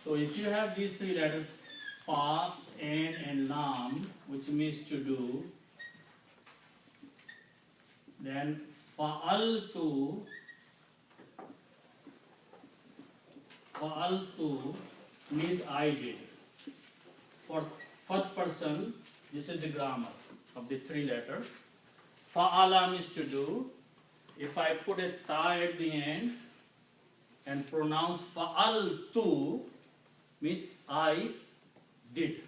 So if you have these three letters, fa, an, and lam, which means to do, then fa'altu means I did. For first person, this is the grammar of the three letters. Fa'ala means to do. If I put a ta at the end and pronounce fa'altu, means I did.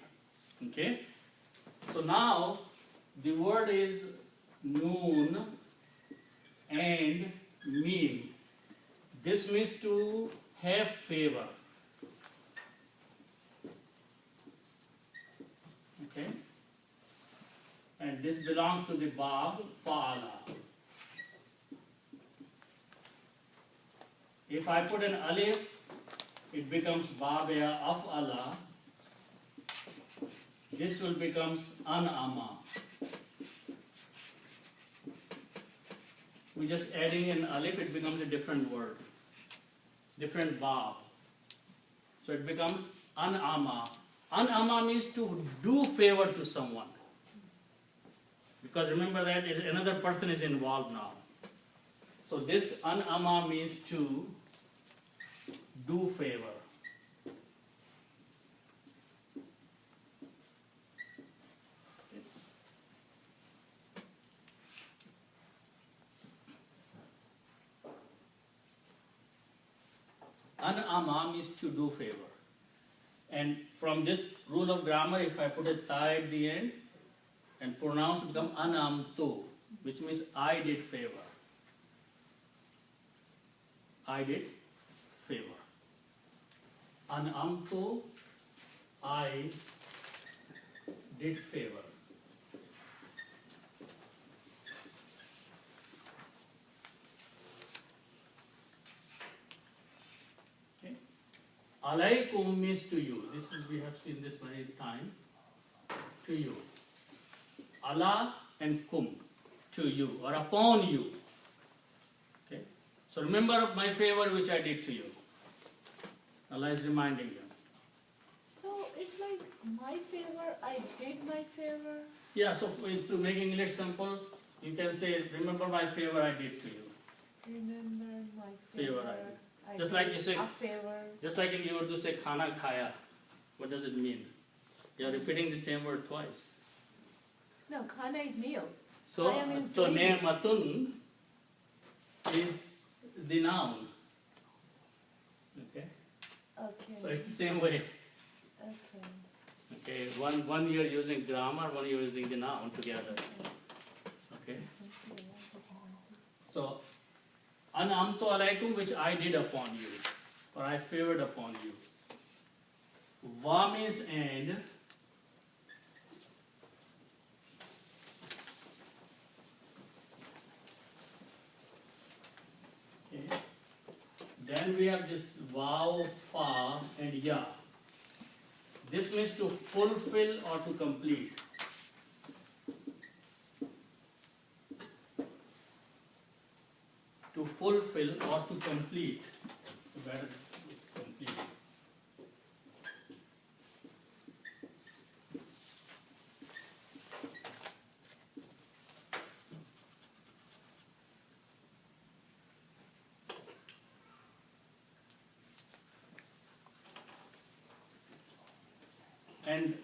Okay? So now the word is noon and meme. This means to have favor. Okay? And this belongs to the bab fa'ala. If I put an alif, it becomes babaya af'ala. This will becomes an'ama. We're just adding an alif, it becomes a different word, different bab. So it becomes an'ama. An'ama means to do favor to someone. Because remember that another person is involved now. So this an'ama means to do favor. An'ama means to do favor. And from this rule of grammar, if I put a ta at the end and pronounce, it become an'amtu, which means I did favor. I did favor. An'amtu, I did favor. Okay. Alaykum means to you. This is, we have seen this many times. To you. Allah and kum, to you or upon you. Okay. So remember my favor which I did to you. Allah is reminding you. So it's like my favor, I did my favor. Yeah, so to make English simple, you can say, remember my favor I did to you. Remember my favor. I Just did like you say, a favor. just like in you Urdu say khana khaya. What does it mean? You are repeating the same word twice. No, khana is meal. So Khaya means so doing. ne'matun is the noun. Okay? Okay. So it's the same way. Okay. Okay, one you're using grammar, one you're using the noun together. Okay? So, an'amtu alaykum, which I did upon you, or I favored upon you. Va means and. Okay. Then we have this waw, fa, and ya. This means to fulfill or to complete. To fulfill or to complete. Better is complete. And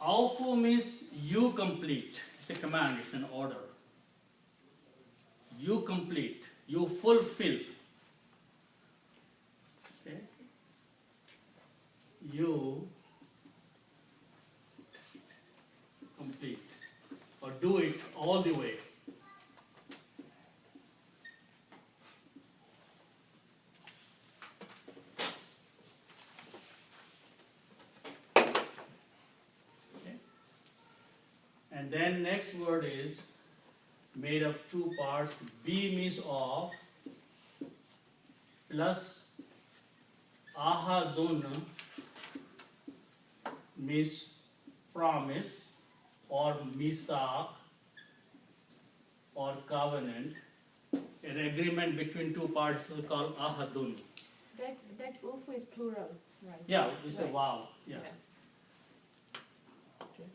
awfu means you complete. It's a command, it's an order. You complete, you fulfill. Okay? You complete or do it all the way. And then next word is made of two parts. B means of plus ahadun means promise or misaq or covenant. An agreement between two parts is called ahadun. that ufu is plural, right? Yeah, we say Right. wow. Yeah. Okay.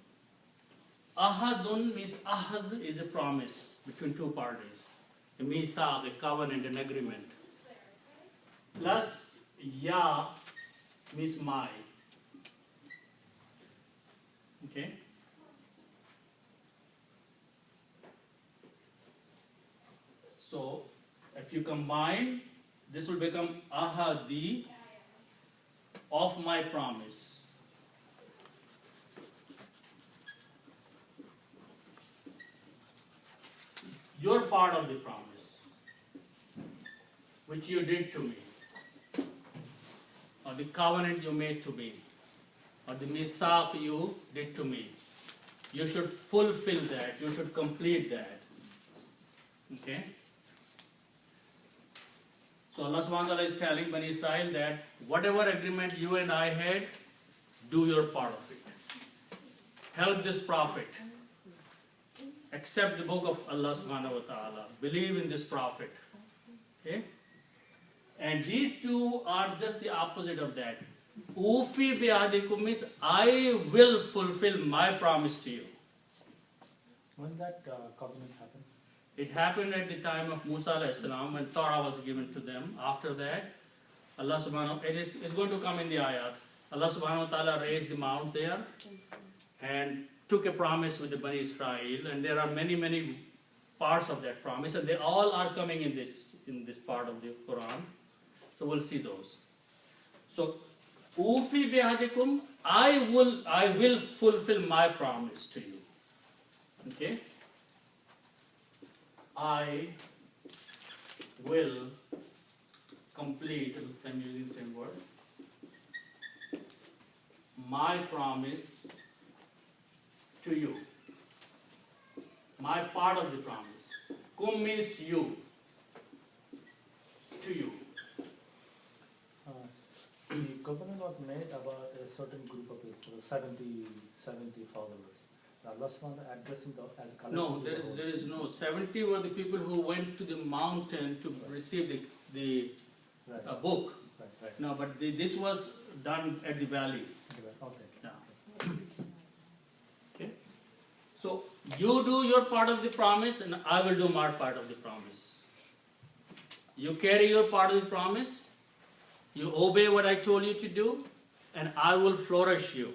Ahadun means ahad is a promise between two parties. A mithaq, a covenant, an agreement. Plus ya means my. Okay. So if you combine, this will become ahadi of my promise. Your part of the promise, which you did to me, or the covenant you made to me, or the mithaq you did to me. You should fulfill that, you should complete that. Okay? So Allah subhanahu wa ta'ala is telling Bani Israel that whatever agreement you and I had, do your part of it. Help this prophet. Accept the book of Allah subhanahu wa ta'ala. Believe in this prophet. Okay? And these two are just the opposite of that. Ufi bi'adikum means I will fulfill my promise to you. When did that covenant happen? It happened at the time of Musa alayhi salam when Torah was given to them. After that, Allah subhanahu wa ta'ala, it's going to come in the ayats. Allah subhanahu wa ta'ala raised the mount there and took a promise with the Bani Israel, and there are many parts of that promise, and they all are coming in this part of the Quran. So we'll see those. So Ufi bihadikum, I will fulfill my promise to you. Okay? I will complete, I'm using the same word, my promise to you. My part of the promise. Kum means you. To you. The covenant was made about a certain group of people, 70 followers. Allah subhanahu wa ta'ala addressing the as a collective. No, there is no. 70 were the people who went to the mountain to receive the Right. book. Right. No, but this was done at the valley. Okay. Yeah. Okay. So you do your part of the promise, and I will do my part of the promise. You carry your part of the promise. You obey what I told you to do, and I will flourish you.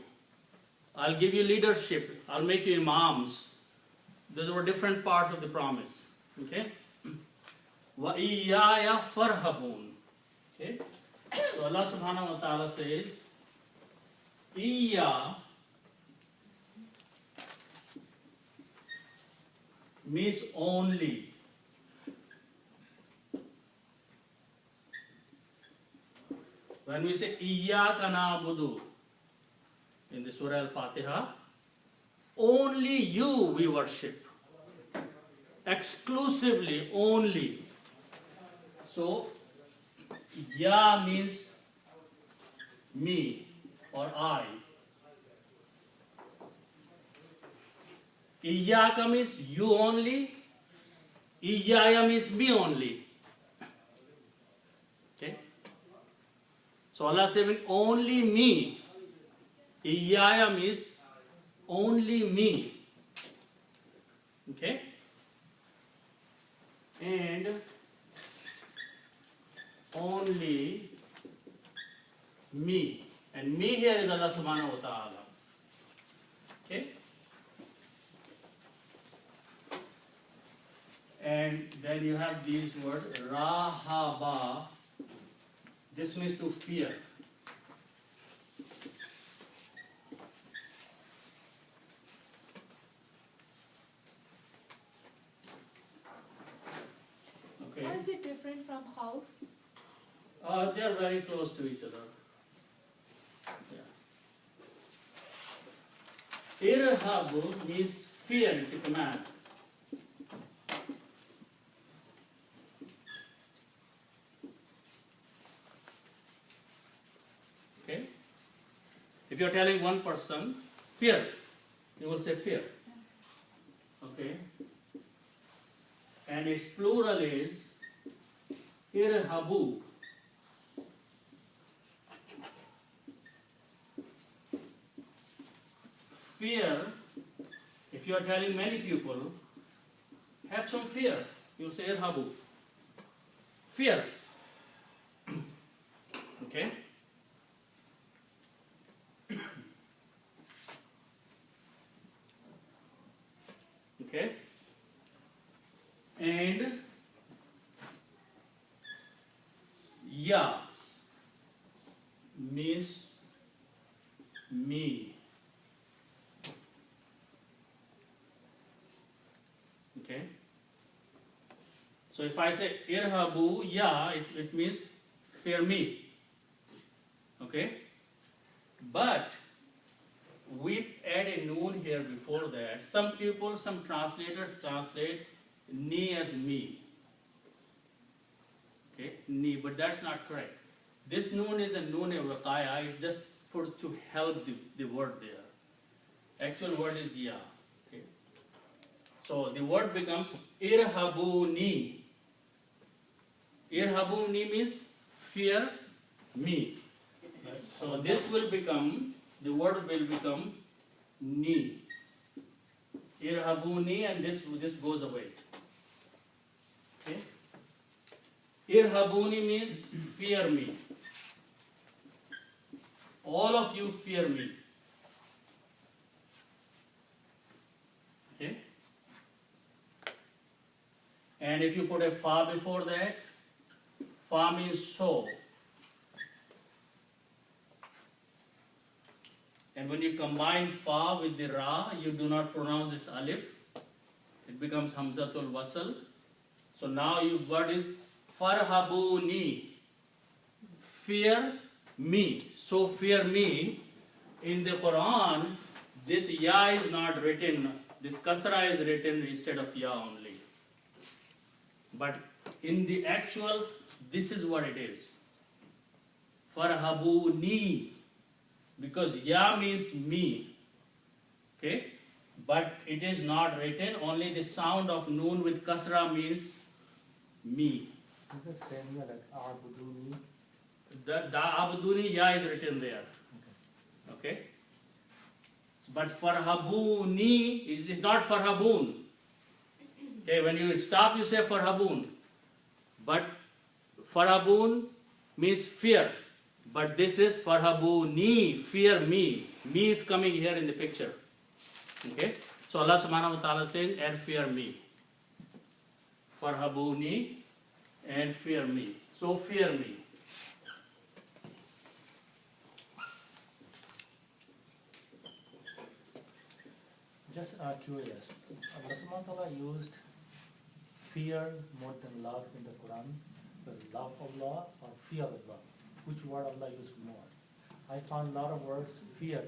I'll give you leadership. I'll make you imams. Those were different parts of the promise. Okay? Wa iyaya farhabun. Okay? So Allah subhanahu wa ta'ala says, Iya means only. When we say Iyyaka na'budu in the Surah Al-Fatiha, only you we worship. Exclusively, only. So, Ya means me or I. Iyyaka means you only. Iyyaya means me only. Okay? So Allah said, only me. Iyyaya means only me. Okay? And only me. And me here is Allah subhanahu wa ta'ala. Okay? And then you have these words, Rahaba. This means to fear. Okay. How is it different from khawf? They are very close to each other. Yeah. Irhabu means fear, it's a command. Okay? If you are telling one person, fear, you will say fear. Okay? And its plural is irhabu. fear, if you are telling many people, have some fear. You will say irhabu. Fear. Okay? Okay? And ya means me. Okay? So if I say irhabu, ya, it means fear me. Okay? But we add a noon here before that. Some people, some translators translate ni as me. Okay? Ni, but that's not correct. This noon is a noon waqaya, it's just put to help the word there. Actual word is ya. Okay? So the word becomes irhabuni. Irhabuni means fear me. So this will become, the word will become ni. Irhabuni, and this goes away. Okay? Irhabuni means fear me. All of you fear me. Okay? And if you put a fa before that, fa means so. And when you combine fa with the ra, you do not pronounce this alif. It becomes hamzatul wasl. So now your word is farhabuni. Fear me. So fear me. In the Quran, this ya is not written. This kasra is written instead of ya only. But in the actual, this is what it is. Farhabuni. Because ya means me. Okay? But it is not written. Only the sound of noon with kasra means me. Is it same here like abuduni? The abuduni ya is written there. Okay? But farhabuni is not farhabun. Okay, when you stop, you say farhabun. But farhabun means fear. But this is farhabuni, fear me. Me is coming here in the picture. Okay? So Allah subhanahu wa ta'ala says, and fear me. Farhabuni and fear me. So fear me. Just curious. Allah subhanahu wa ta'ala used fear more than love in the Quran. The love of Allah or fear of Allah. Which word Allah used more? I found a lot of words fear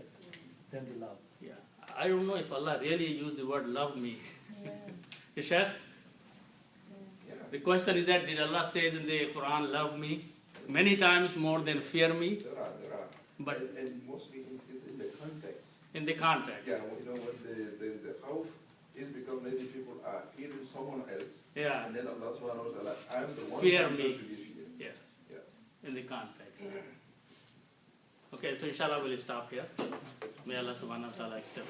than the love. Yeah. I don't know if Allah really used the word love me. Yeah. Sheikh? The question is that did Allah says in the Quran love me many times more than fear me? There are. But and mostly it's in the context. in the context. Yeah, you know what there's the khawf is because maybe people are fearing someone else. Yeah. And then Allah subhanahu wa ta'ala, I'm the one Fear who me. deserves to be feared. Yeah. Yeah. In the context. Okay, so inshallah we'll stop here. May Allah subhanahu wa ta'ala accept.